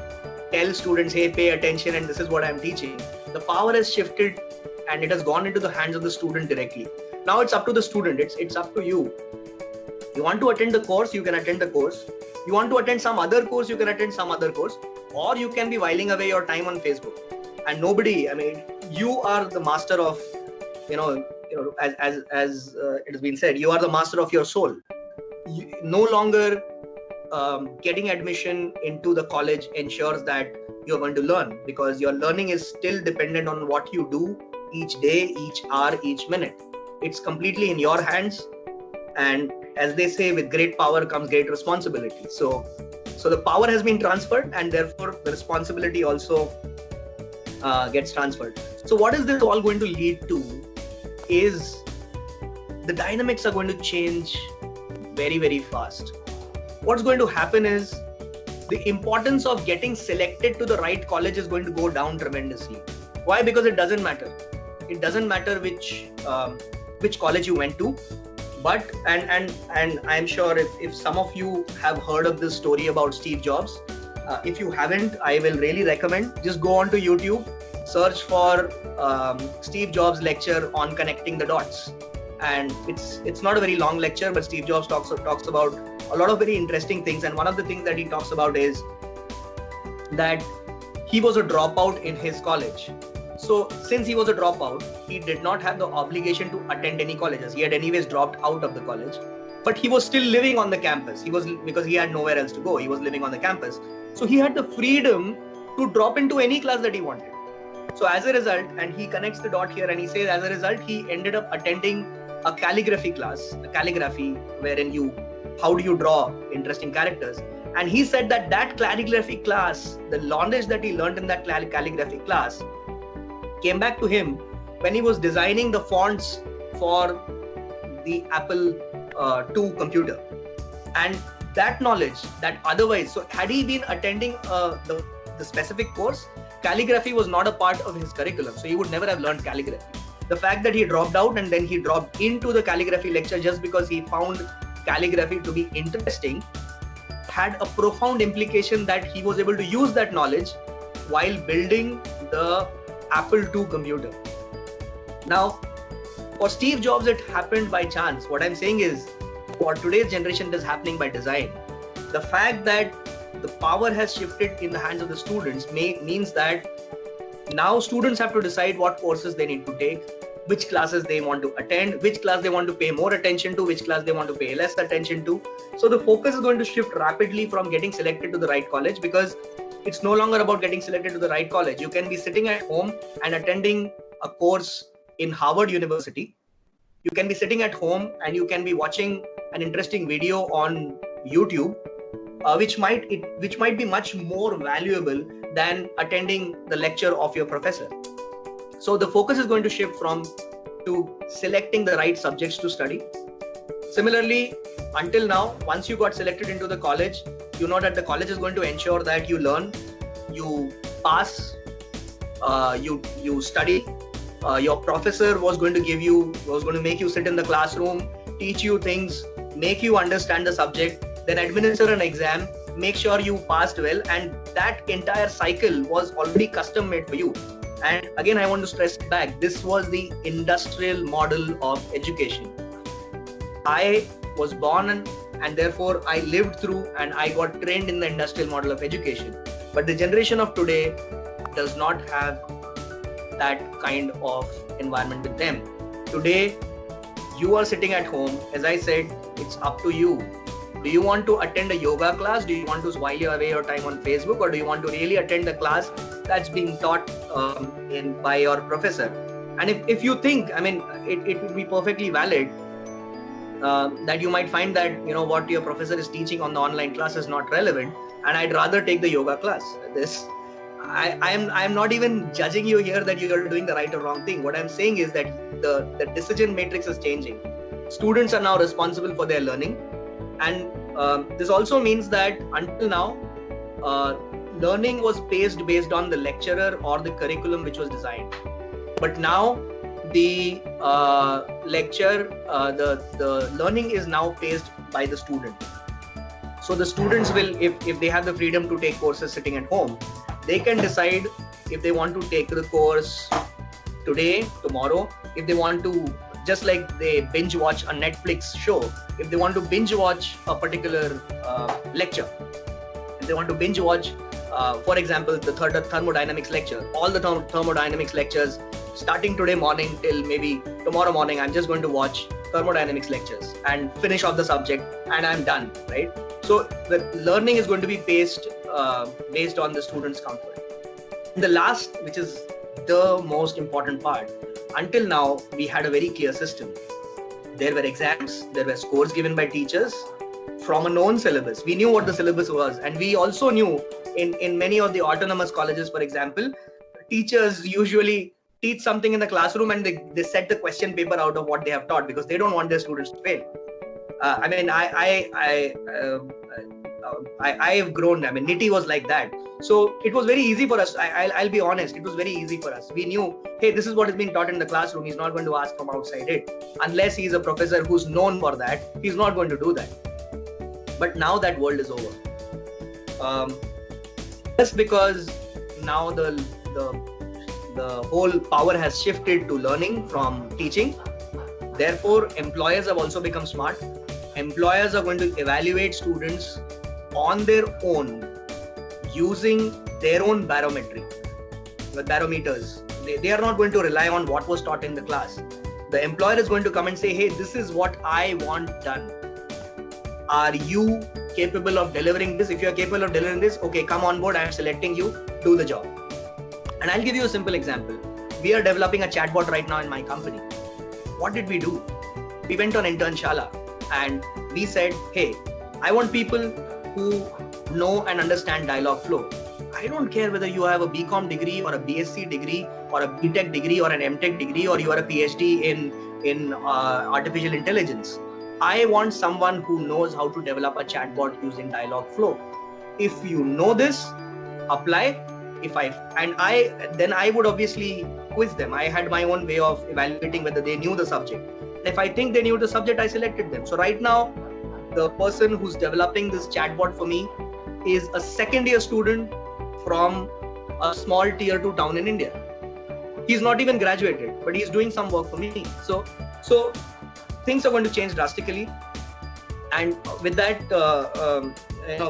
tell students, hey, pay attention and this is what I'm teaching. The power has shifted and it has gone into the hands of the student directly. Now it's up to the student, it's up to you. You want to attend the course, you can attend the course. You want to attend some other course, you can attend some other course, or you can be whiling away your time on Facebook. And nobody, I mean, you are the master of, as it has been said, you are the master of your soul. No longer getting admission into the college ensures that you're going to learn, because your learning is still dependent on what you do each day, each hour, each minute. It's completely in your hands, and as they say, with great power comes great responsibility. So the power has been transferred, and therefore the responsibility also gets transferred. So what is this all going to lead to is the dynamics are going to change very, very fast. What's going to happen is the importance of getting selected to the right college is going to go down tremendously. Why? Because it doesn't matter. It doesn't matter which college you went to. But and I'm sure if some of you have heard of this story about Steve Jobs, if you haven't, I will really recommend, just go onto YouTube, search for Steve Jobs lecture on connecting the dots. And it's not a very long lecture, but Steve Jobs talks about a lot of very interesting things. And one of the things that he talks about is that he was a dropout in his college. So since he was a dropout, he did not have the obligation to attend any colleges. He had anyways dropped out of the college, but he was still living on the campus. Because he had nowhere else to go. He was living on the campus. So he had the freedom to drop into any class that he wanted. So as a result, and he connects the dot here and he says, as a result, he ended up attending a calligraphy class, wherein how do you draw interesting characters? And he said that calligraphy class, the knowledge that he learned in that calligraphy class came back to him when he was designing the fonts for the Apple II computer. And that knowledge that otherwise, so had he been attending the specific course, calligraphy was not a part of his curriculum. So he would never have learned calligraphy. The fact that he dropped out and then he dropped into the calligraphy lecture just because he found calligraphy to be interesting had a profound implication that he was able to use that knowledge while building the Apple II computer. Now, for Steve Jobs, it happened by chance. What I'm saying is, for today's generation, it is happening by design. The fact that the power has shifted in the hands of the students means that now students have to decide what courses they need to take, which classes they want to attend, which class they want to pay more attention to, which class they want to pay less attention to. So the focus is going to shift rapidly from getting selected to the right college, because it's no longer about getting selected to the right college. You can be sitting at home and attending a course in Harvard University. You can be sitting at home and you can be watching an interesting video on YouTube, which might be much more valuable than attending the lecture of your professor. So the focus is going to shift to selecting the right subjects to study. Similarly, until now, once you got selected into the college, you know that the college is going to ensure that you learn, you pass, you study. Your professor was going to make you sit in the classroom, teach you things, make you understand the subject, then administer an exam, make sure you passed well, and that entire cycle was already custom made for you. And again, I want to stress back, this was the industrial model of education. I was born and therefore I lived through and I got trained in the industrial model of education. But the generation of today does not have that kind of environment with them. Today, you are sitting at home. As I said, it's up to you. Do you want to attend a yoga class? Do you want to while away your time on Facebook? Or do you want to really attend the class that's being taught by your professor? And if you think, it would be perfectly valid that you might find that, what your professor is teaching on the online class is not relevant, and I'd rather take the yoga class. I am not even judging you here that you are doing the right or wrong thing. What I'm saying is that the decision matrix is changing. students are now responsible for their learning. And this also means that until now, learning was paced based on the lecturer or the curriculum which was designed. But now the the learning is now paced by the student. So the students will, if they have the freedom to take courses sitting at home, they can decide if they want to take the course today, tomorrow, if they want to, just like they binge watch a Netflix show, if they want to binge watch a particular lecture, if they want to binge watch, for example, the thermodynamics lecture, all the thermodynamics lectures, starting today morning till maybe tomorrow morning, I'm just going to watch thermodynamics lectures and finish off the subject and I'm done, right? So the learning is going to be paced based on the student's comfort. And the last, which is the most important part, until now, we had a very clear system. There were exams, there were scores given by teachers from a known syllabus. We knew what the syllabus was, and we also knew in many of the autonomous colleges, for example, teachers usually teach something in the classroom and they set the question paper out of what they have taught because they don't want their students to fail. I have grown. I mean, NITI was like that. So it was very easy for us. I'll be honest. It was very easy for us. We knew, hey, this is what is being taught in the classroom. He's not going to ask from outside it. Unless he's a professor who's known for that, he's not going to do that. But now that world is over. Just because now the whole power has shifted to learning from teaching. Therefore, employers have also become smart. Employers are going to evaluate students on their own using their own barometers. They are not going to rely on what was taught in the class. The employer is going to come and say, hey, this is what I want done. Are you capable of delivering this? If you are capable of delivering this, okay, come on board. I am selecting you, do the job. And I'll give you a simple example. We are developing a chatbot right now in my company. What did we do? We went on Internshala and we said, hey, I want people who know and understand dialogue flow. I don't care whether you have a BCom degree or a BSc degree or a BTech degree or an MTech degree or you are a PhD in artificial intelligence. I want someone who knows how to develop a chatbot using dialogue flow. If you know this, apply. Then I would obviously quiz them. I had my own way of evaluating whether they knew the subject. If I think they knew the subject, I selected them. So right now, the person who's developing this chatbot for me is a second-year student from a small tier 2 town in India. He's not even graduated, but he's doing some work for me. So things are going to change drastically. And with that,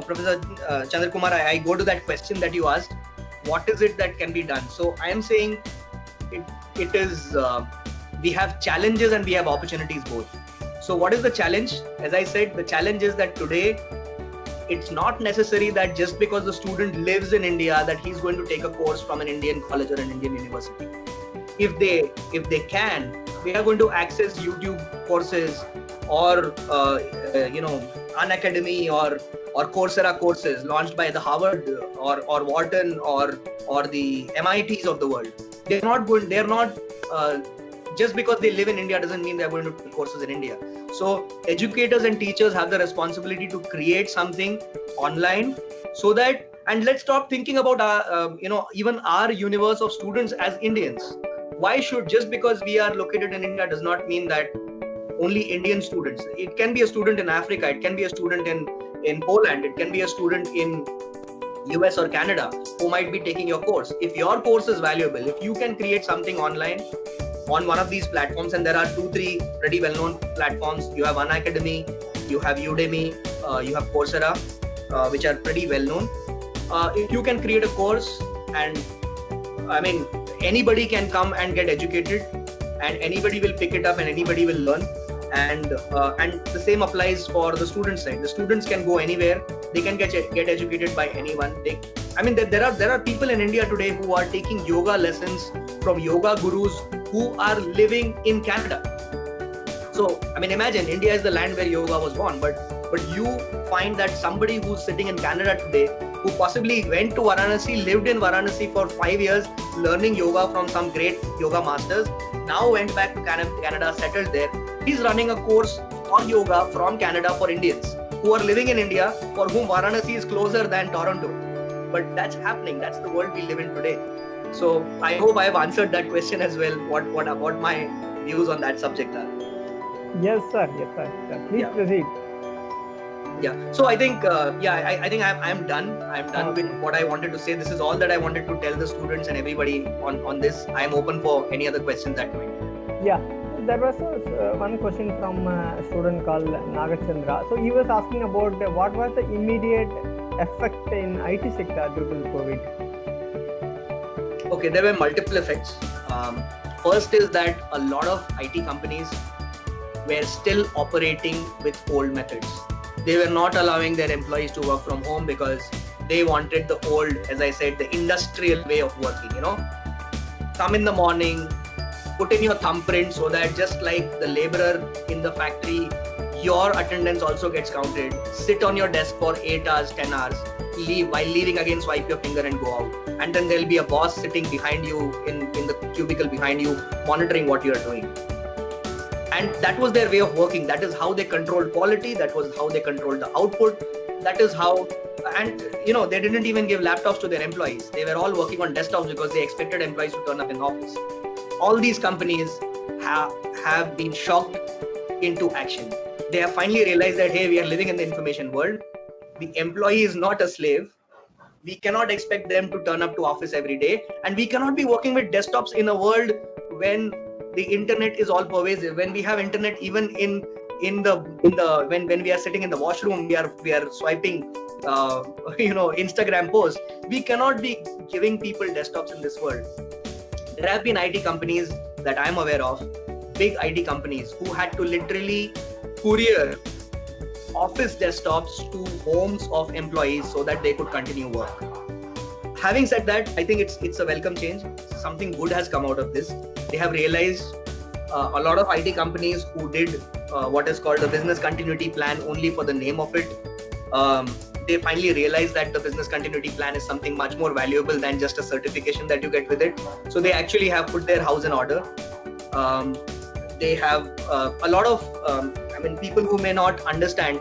Professor Chandra Kumar, I go to that question that you asked. What is it that can be done? So I am saying it is, we have challenges and we have opportunities both. So what is the challenge? As I said, the challenge is that today, it's not necessary that just because the student lives in India that he's going to take a course from an Indian college or an Indian university. If they can, they are going to access YouTube courses or Unacademy or Coursera courses launched by the Harvard or Wharton or the MITs of the world. They're not just because they live in India doesn't mean they're going to take courses in India. So educators and teachers have the responsibility to create something online so that, and let's stop thinking about even our universe of students as Indians. Why should, just because we are located in India does not mean that only Indian students. It can be a student in Africa, it can be a student in Poland, it can be a student in US or Canada who might be taking your course. If your course is valuable, if you can create something online on one of these platforms, and there are 2-3 pretty well-known platforms. You have Unacademy, you have Udemy, you have Coursera, which are pretty well-known. If you can create a course, and I mean, anybody can come and get educated, and anybody will pick it up, and anybody will learn. And the same applies for the student side. The students can go anywhere; they can get educated by anyone. There are people in India today who are taking yoga lessons from yoga gurus who are living in Canada. So imagine India is the land where yoga was born, but you find that somebody who's sitting in Canada today who possibly went to Varanasi, lived in Varanasi for 5 years, learning yoga from some great yoga masters, now went back to Canada, settled there. He's running a course for yoga from Canada for Indians who are living in India, for whom Varanasi is closer than Toronto. But that's happening. That's the world we live in today. So I hope I have answered that question as well. What about my views on that subject are? Yes, sir. Please proceed. Yeah. So I think, I think I'm done. I'm done with what I wanted to say. This is all that I wanted to tell the students and everybody on this. I'm open for any other questions that might. Yeah. There was one question from a student called Nagachandra. So he was asking about what was the immediate effect in IT sector due to the COVID. Okay, there were multiple effects. First is that a lot of IT companies were still operating with old methods. They were not allowing their employees to work from home because they wanted the old, as I said, the industrial way of working, Come in the morning, put in your thumbprint so that just like the laborer in the factory, your attendance also gets counted. Sit on your desk for 8 hours, 10 hours, leave. While leaving again, swipe your finger and go out. And then there'll be a boss sitting behind you in the cubicle behind you, monitoring what you're doing. And that was their way of working. That is how they controlled quality. That was how they controlled the output. That is how, and they didn't even give laptops to their employees. They were all working on desktops because they expected employees to turn up in the office. All these companies have been shocked into action. They have finally realized that, hey, we are living in the information world. The employee is not a slave. We cannot expect them to turn up to office every day. And we cannot be working with desktops in a world when the internet is all pervasive. When we have internet, even when we are sitting in the washroom, we are swiping, Instagram posts. We cannot be giving people desktops in this world. There have been IT companies that I'm aware of, big IT companies who had to literally courier office desktops to homes of employees so that they could continue work. Having said that, I think it's a welcome change. Something good has come out of this. They have realized a lot of IT companies who did what is called a business continuity plan only for the name of it. They finally realized that the business continuity plan is something much more valuable than just a certification that you get with it. So they actually have put their house in order. They have a lot of, people who may not understand,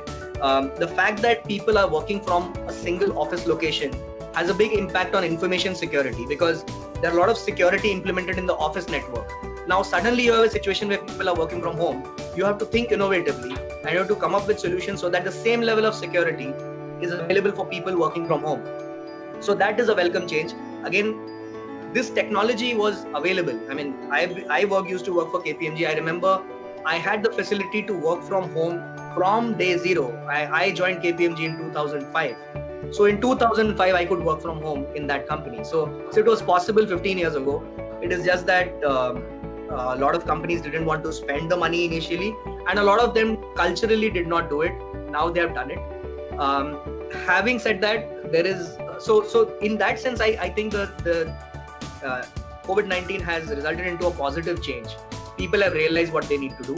the fact that people are working from a single office location has a big impact on information security, because there are a lot of security implemented in the office network. Now suddenly you have a situation where people are working from home. You have to think innovatively and you have to come up with solutions so that the same level of security is available for people working from home. So that is a welcome change. Again, this technology was available. I used to work for KPMG. I remember I had the facility to work from home from day zero. I joined KPMG in 2005. So in 2005, I could work from home in that company. So it was possible 15 years ago. It is just that a lot of companies didn't want to spend the money initially, and a lot of them culturally did not do it. Now they have done it. Having said that, there is so in that sense, I think the COVID-19 has resulted into a positive change. People have realized what they need to do.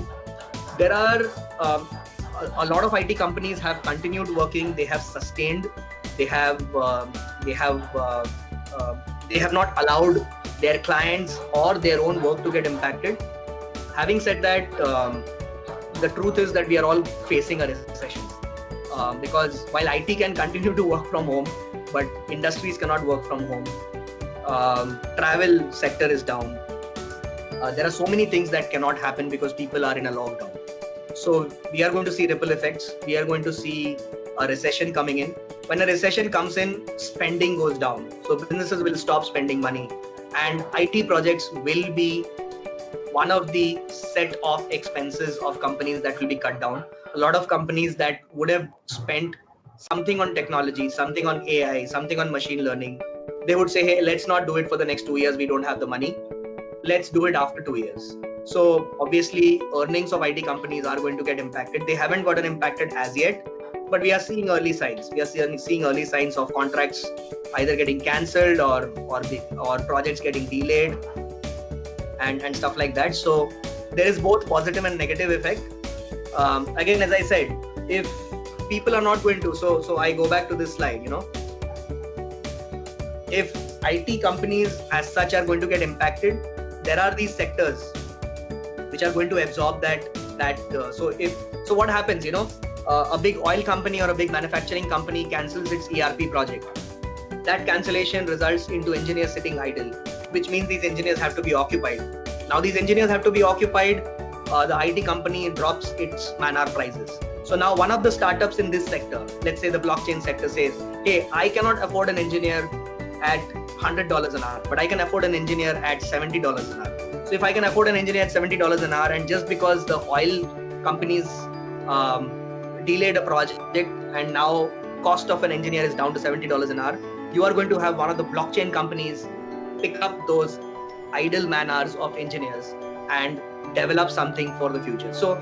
There are a lot of IT companies have continued working. They have sustained. They have not allowed their clients or their own work to get impacted. Having said that, the truth is that we are all facing a recession. Because while IT can continue to work from home, but industries cannot work from home. Travel sector is down. There are so many things that cannot happen because people are in a lockdown. So we are going to see ripple effects. We are going to see a recession coming in. When a recession comes in, spending goes down. So businesses will stop spending money, and IT projects will be one of the set of expenses of companies that will be cut down. A lot of companies that would have spent something on technology, something on AI, something on machine learning, they would say, hey, let's not do it for the next 2 years. We don't have the money. Let's do it after 2 years. So obviously earnings of IT companies are going to get impacted. They haven't gotten impacted as yet, but we are seeing early signs. We are seeing early signs of contracts either getting cancelled or projects getting delayed and stuff like that. So there is both positive and negative effect. Again, as I said, if people are not going to, so I go back to this slide, if IT companies as such are going to get impacted, there are these sectors which are going to absorb that. So what happens? A big oil company or a big manufacturing company cancels its ERP project. That cancellation results into engineers sitting idle, which means these engineers have to be occupied. Now these engineers have to be occupied. The IT company drops its man-hour prices. So now one of the startups in this sector, let's say the blockchain sector, says, hey, I cannot afford an engineer at $100 an hour, but I can afford an engineer at $70 an hour. So if I can afford an engineer at $70 an hour, and just because the oil companies delayed a project and now cost of an engineer is down to $70 an hour, you are going to have one of the blockchain companies pick up those idle man hours of engineers and develop something for the future. So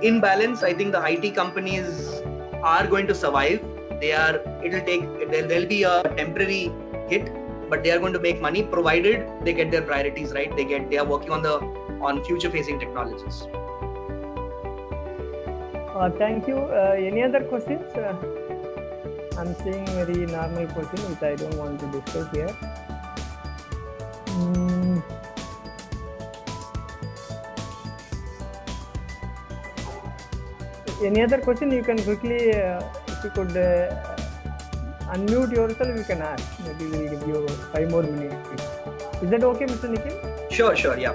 in balance, I think the IT companies are going to survive. There'll be a temporary hit, but they are going to make money provided they get their priorities right. They are working on future facing technologies. Thank you. Any other questions? I'm seeing very normal question which I don't want to discuss here. Any other question? You can quickly, if you could unmute yourself, you can ask. Maybe we'll give you 5 more minutes. Is that okay, Mr. Nikhil? Sure, yeah.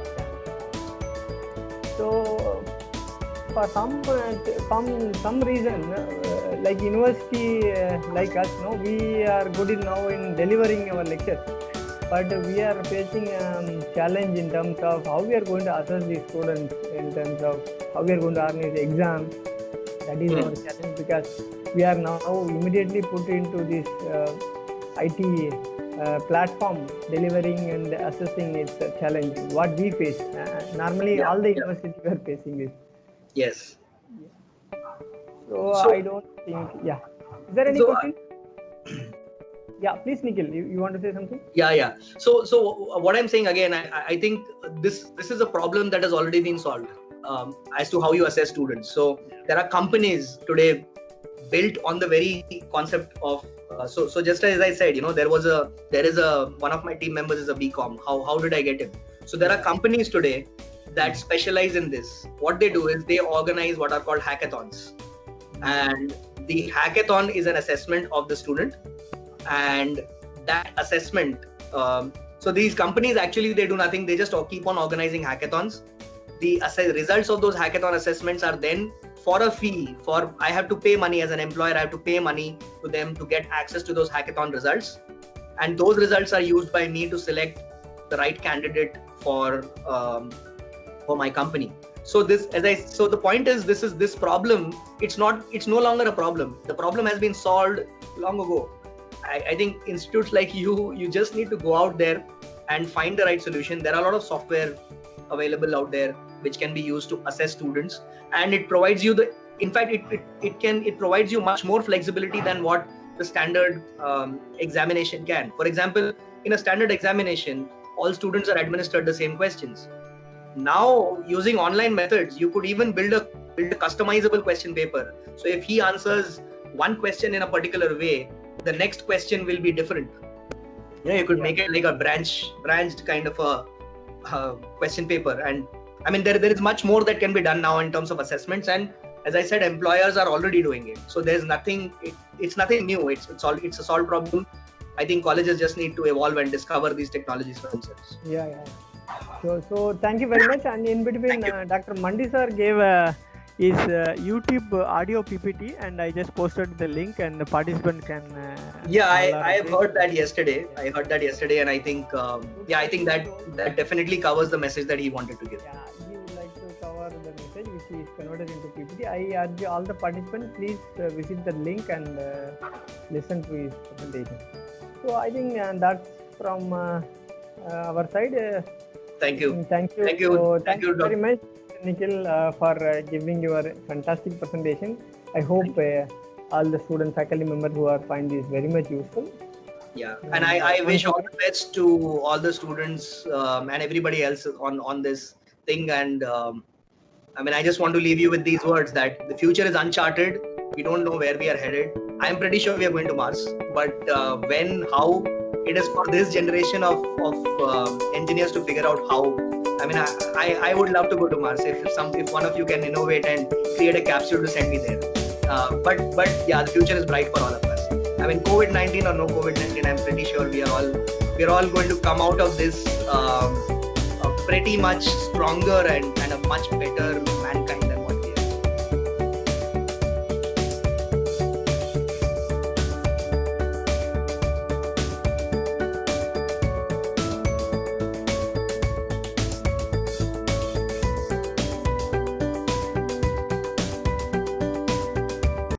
So, for some reason, like university, like us, we are good now in delivering our lectures, but we are facing a challenge in terms of how we are going to assess the students, in terms of how we are going to organize the exam. That is our challenge, because we are now immediately put into this IT platform. Delivering and assessing is a challenge. What we face, normally all the universities were facing this. Yes. So I don't think. Yeah. Is there any question? Yeah, please, Nikhil. You want to say something? Yeah. So what I'm saying again, I think this is a problem that has already been solved as to how you assess students. So there are companies today built on the very concept of. So just as I said, there is one of my team members is a BCom. How did I get him? So there are companies today that specialize in this. What they do is they organize what are called hackathons, and the hackathon is an assessment of the student, and that assessment. So these companies actually, they do nothing. They just keep on organizing hackathons. The results of those hackathon assessments are then for a fee. I have to pay money as an employer. I have to pay money to them to get access to those hackathon results, and those results are used by me to select the right candidate for my company. So the point is, this problem, it's no longer a problem. The problem has been solved long ago. I think institutes like you just need to go out there and find the right solution. There are a lot of software available out there which can be used to assess students, and it provides you it provides you much more flexibility than what the standard examination can. For example, in a standard examination, all students are administered the same questions. Now, using online methods, you could even build a customizable question paper. So if he answers one question in a particular way, the next question will be different. You could make it like a branched kind of a question paper. And I mean, there is much more that can be done now in terms of assessments. And as I said, employers are already doing it. So there's nothing. It's nothing new. It's a solved problem. I think colleges just need to evolve and discover these technologies for themselves. Yeah. So thank you very much. And in between, Dr. Mandi sir gave his YouTube audio PPT, and I just posted the link, and the participant can. I have heard that yesterday. And I think I think that definitely covers the message that he wanted to give. Yeah, he would like to cover the message which is converted into PPT. I urge all the participants, please visit the link and listen to his presentation. So I think that's from our side. Thank you. Thank you very much, Nikhil, for giving your fantastic presentation. I hope all the student faculty members who find this very much useful. Yeah, and I wish all the best to all the students and everybody else on this thing. And I mean, I just want to leave you with these words that the future is uncharted. We don't know where we are headed. I'm pretty sure we are going to Mars, but when, how, it is for this generation of engineers to figure out how. I mean, I would love to go to Mars if one of you can innovate and create a capsule to send me there. But yeah, the future is bright for all of us. I mean, COVID-19 or no COVID-19, I'm pretty sure we are all going to come out of this pretty much stronger and a much better